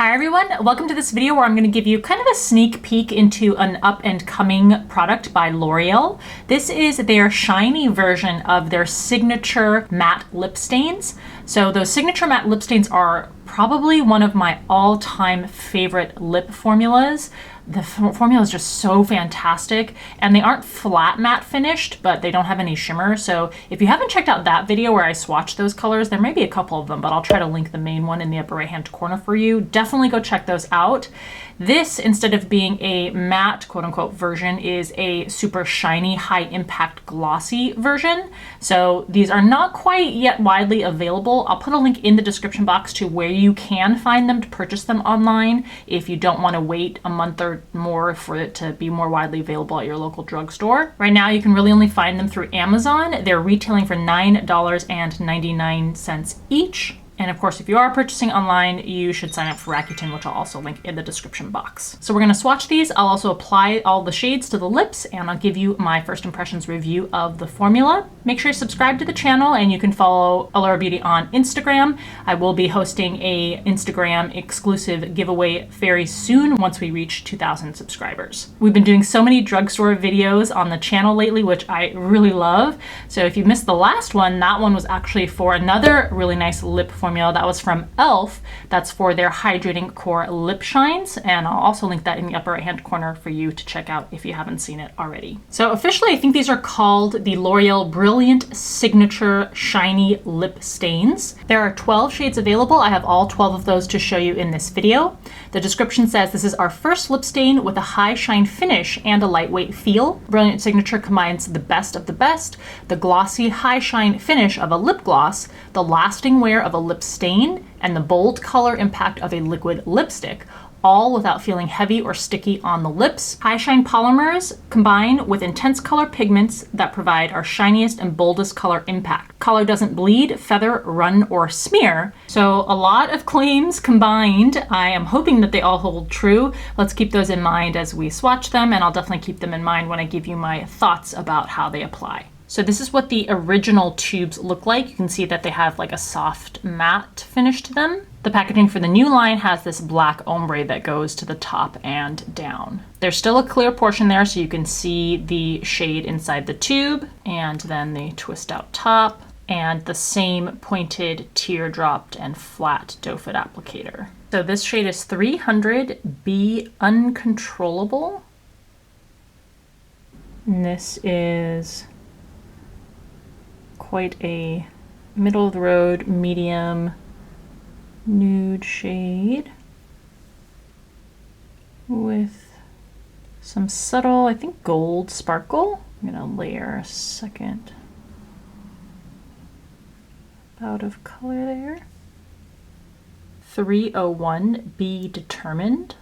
Hi everyone, welcome to this video where I'm going to give you kind of a sneak peek into an up and coming product by L'Oreal. This is their shiny version of their signature matte lip stains. So those signature matte lip stains are probably one of my all-time favorite lip formulas. The formula is just so fantastic, and they aren't flat matte finished, but they don't have any shimmer. So if you haven't checked out that video where I swatched those colors, there may be a couple of them, but I'll try to link the main one in the upper right hand corner for you. Definitely go check those out. This, instead of being a matte quote unquote version, is a super shiny, high impact glossy version. So these are not quite yet widely available. I'll put a link in the description box to where you can find them to purchase them online if you don't want to wait a month or more for it to be more widely available at your local drugstore. Right now you can really only find them through Amazon. They're retailing for $9.99 each. And of course, if you are purchasing online, you should sign up for Rakuten, which I'll also link in the description box. So we're gonna swatch these. I'll also apply all the shades to the lips, and I'll give you my first impressions review of the formula. Make sure you subscribe to the channel, and you can follow Allura Beauty on Instagram. I will be hosting a Instagram exclusive giveaway very soon once we reach 2,000 subscribers. We've been doing so many drugstore videos on the channel lately, which I really love. So if you missed the last one, that one was actually for another really nice lip formula that was from e.l.f. That's for their Hydrating Core Lip Shines, and I'll also link that in the upper right hand corner for you to check out if you haven't seen it already. So officially, I think these are called the L'Oreal Brilliant Signature Shiny Lip Stains. There are 12 shades available. I have all 12 of those to show you in this video. The description says this is our first lip stain with a high shine finish and a lightweight feel. Brilliant Signature combines the best of the best, the glossy high shine finish of a lip gloss, the lasting wear of a lip stain, and the bold color impact of a liquid lipstick, all without feeling heavy or sticky on the lips. High shine polymers combine with intense color pigments that provide our shiniest and boldest color impact. Color doesn't bleed, feather, run, or smear. So a lot of claims combined. I am hoping that they all hold true. Let's keep those in mind as we swatch them, and I'll definitely keep them in mind when I give you my thoughts about how they apply. So this is what the original tubes look like. You can see that they have like a soft matte finish to them. The packaging for the new line has this black ombre that goes to the top and down. There's still a clear portion there so you can see the shade inside the tube, and then the twist out top, and the same pointed teardropped and flat doe foot applicator. So this shade is 300 Be Uncontrollable. And this is quite a middle of the road medium nude shade with some subtle, I think, gold sparkle. I'm gonna layer a second bout of color there. 301 Be Determined.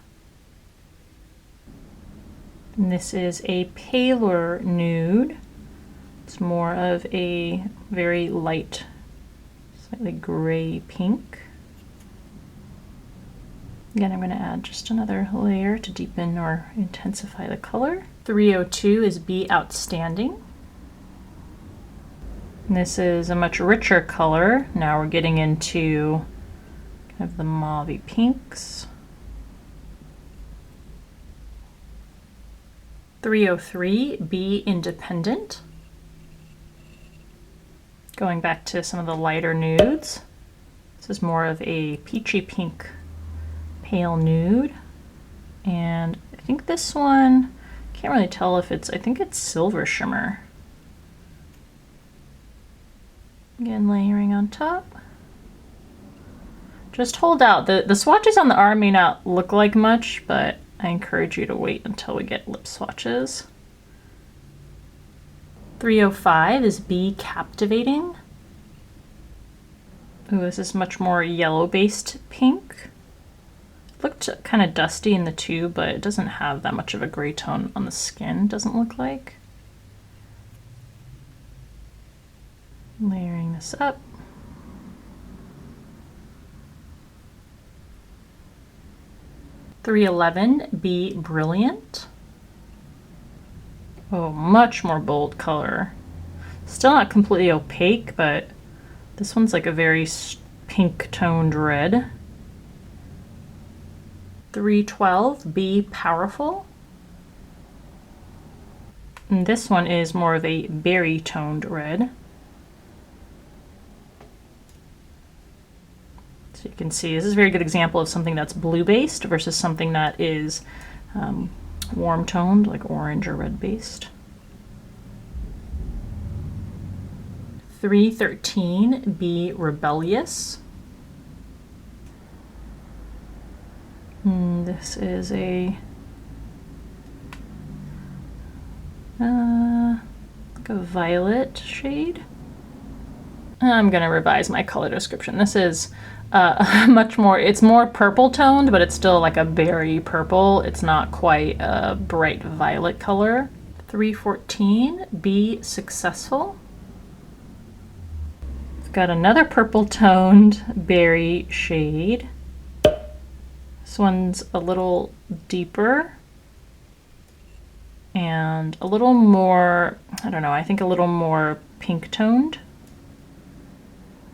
And this is a paler nude. It's more of a very light, slightly gray pink. Again, I'm going to add just another layer to deepen or intensify the color. 302 is Be Outstanding. And this is a much richer color. Now we're getting into kind of the mauvey pinks. 303 Be Independent. Going back to some of the lighter nudes. This is more of a peachy pink pale nude. And I think this one, can't really tell if it's, I think it's silver shimmer. Again, layering on top. Just hold out. The swatches on the arm may not look like much, but I encourage you to wait until we get lip swatches. 305 is Be Captivating. Ooh, this is much more yellow-based pink. Looked kind of dusty in the tube, but it doesn't have that much of a gray tone on the skin, doesn't look like. Layering this up. .311 Be Brilliant. Oh, much more bold color. Still not completely opaque, but this one's like a very pink toned red. 312, Be Powerful. And this one is more of a berry toned red. So you can see this is a very good example of something that's blue based versus something that is warm toned, like orange or red based. 313, Be Rebellious. This is a like a violet shade. I'm gonna revise my color description. This is much more, it's more purple toned, but it's still like a berry purple. It's not quite a bright violet color. 314, Be Successful. I've got another purple toned berry shade. This one's a little deeper and a little more, I don't know, I think a little more pink toned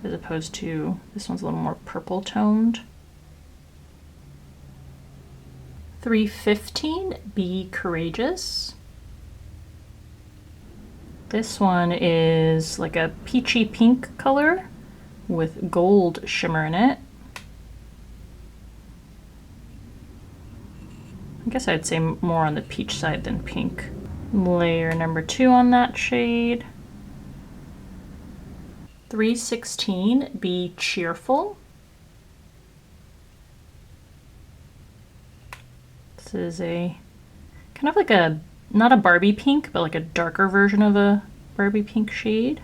as opposed to this one's a little more purple toned. 315, Be Courageous. This one is like a peachy pink color with gold shimmer in it. I guess I'd say more on the peach side than pink. Layer number 2 on that shade. 316, Be Cheerful. This is a kind of like a, not a Barbie pink, but like a darker version of a Barbie pink shade.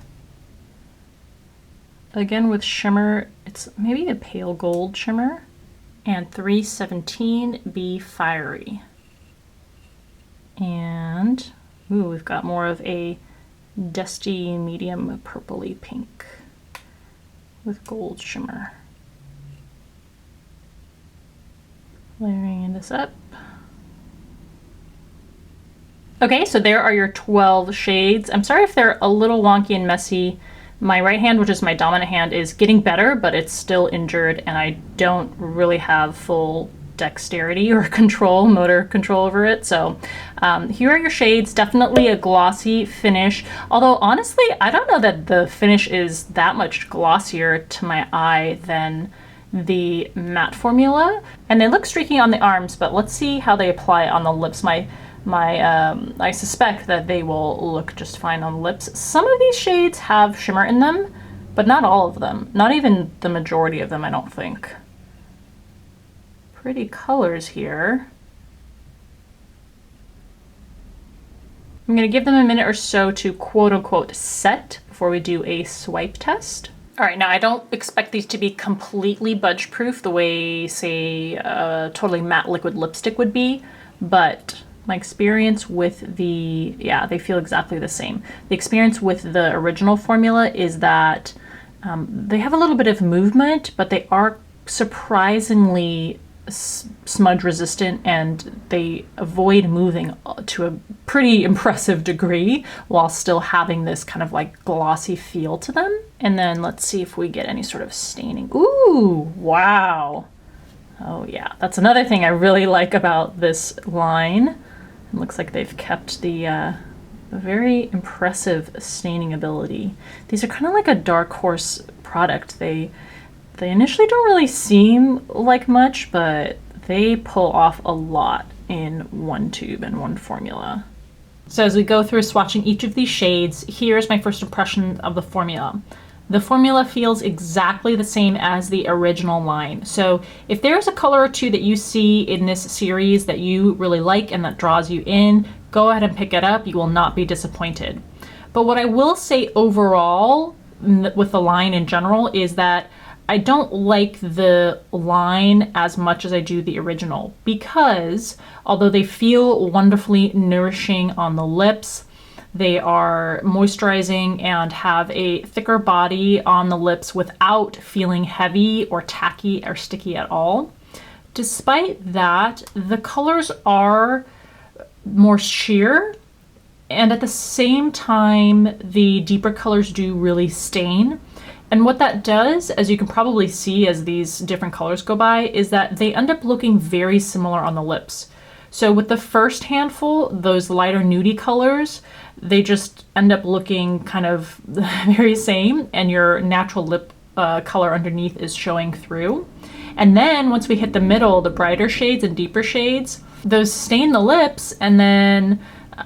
Again with shimmer, it's maybe a pale gold shimmer. And 317, Be Fiery. And ooh, we've got more of a dusty medium purpley pink with gold shimmer. Layering this up. Okay, so there are your 12 shades. I'm sorry if they're a little wonky and messy. My right hand, which is my dominant hand, is getting better, but it's still injured and I don't really have full dexterity or control, motor control over it. So here are your shades. Definitely a glossy finish. Although honestly, I don't know that the finish is that much glossier to my eye than the matte formula. And they look streaky on the arms, but let's see how they apply on the lips. I suspect that they will look just fine on the lips. Some of these shades have shimmer in them, but not all of them. Not even the majority of them, I don't think. Pretty colors here. I'm gonna give them a minute or so to quote unquote set before we do a swipe test. All right, now I don't expect these to be completely budge proof the way, say, a totally matte liquid lipstick would be, but my experience with the, yeah, they feel exactly the same. The experience with the original formula is that they have a little bit of movement, but they are surprisingly smudge resistant and they avoid moving to a pretty impressive degree while still having this kind of like glossy feel to them. And then let's see if we get any sort of staining. Ooh, wow. Oh yeah, that's another thing I really like about this line. It looks like they've kept the very impressive staining ability. These are kind of like a dark horse product. They initially don't really seem like much, but they pull off a lot in one tube and one formula. So as we go through swatching each of these shades, here's my first impression of the formula. The formula feels exactly the same as the original line. So if there's a color or two that you see in this series that you really like and that draws you in, go ahead and pick it up. You will not be disappointed. But what I will say overall with the line in general is that I don't like the line as much as I do the original, because although they feel wonderfully nourishing on the lips, they are moisturizing and have a thicker body on the lips without feeling heavy or tacky or sticky at all. Despite that, the colors are more sheer, and at the same time, the deeper colors do really stain. And what that does, as you can probably see as these different colors go by, is that they end up looking very similar on the lips. So with the first handful, those lighter nudie colors, they just end up looking kind of very same, and your natural lip color underneath is showing through. And then once we hit the middle, the brighter shades and deeper shades, those stain the lips and then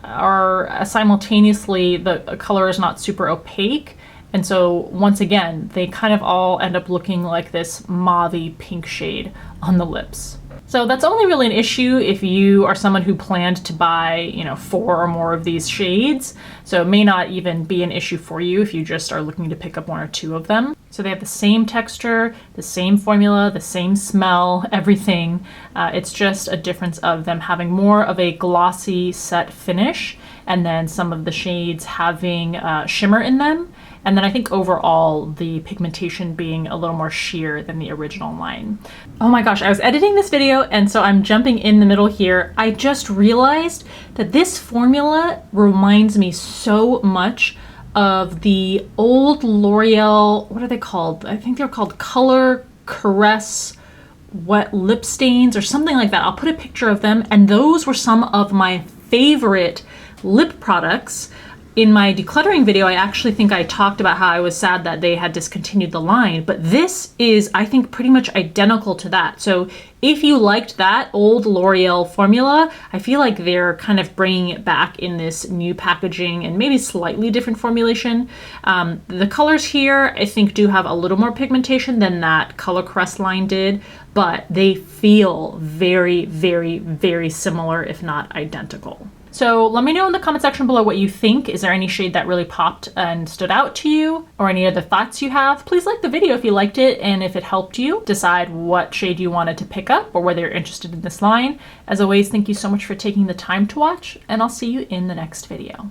are simultaneously, the color is not super opaque. And so once again, they kind of all end up looking like this mauve-y pink shade on the lips. So that's only really an issue if you are someone who planned to buy, you know, 4 or more of these shades. So it may not even be an issue for you if you just are looking to pick up 1 or 2 of them. So they have the same texture, the same formula, the same smell, everything. It's just a difference of them having more of a glossy set finish, and then some of the shades having shimmer in them. And then I think overall the pigmentation being a little more sheer than the original line. Oh my gosh, I was editing this video and so I'm jumping in the middle here. I just realized that this formula reminds me so much of the old L'Oreal, what are they called? I think they're called Color Caress Wet Lip Stains or something like that. I'll put a picture of them, and those were some of my favorite lip products. In my decluttering video, I actually think I talked about how I was sad that they had discontinued the line, but this is, I think, pretty much identical to that. So if you liked that old L'Oreal formula, I feel like they're kind of bringing it back in this new packaging and maybe slightly different formulation. The colors here, I think, do have a little more pigmentation than that Color Caress line did, but they feel very, very, very similar, if not identical. So let me know in the comment section below what you think. Is there any shade that really popped and stood out to you, or any other thoughts you have? Please like the video if you liked it and if it helped you decide what shade you wanted to pick up or whether you're interested in this line. As always, thank you so much for taking the time to watch, and I'll see you in the next video.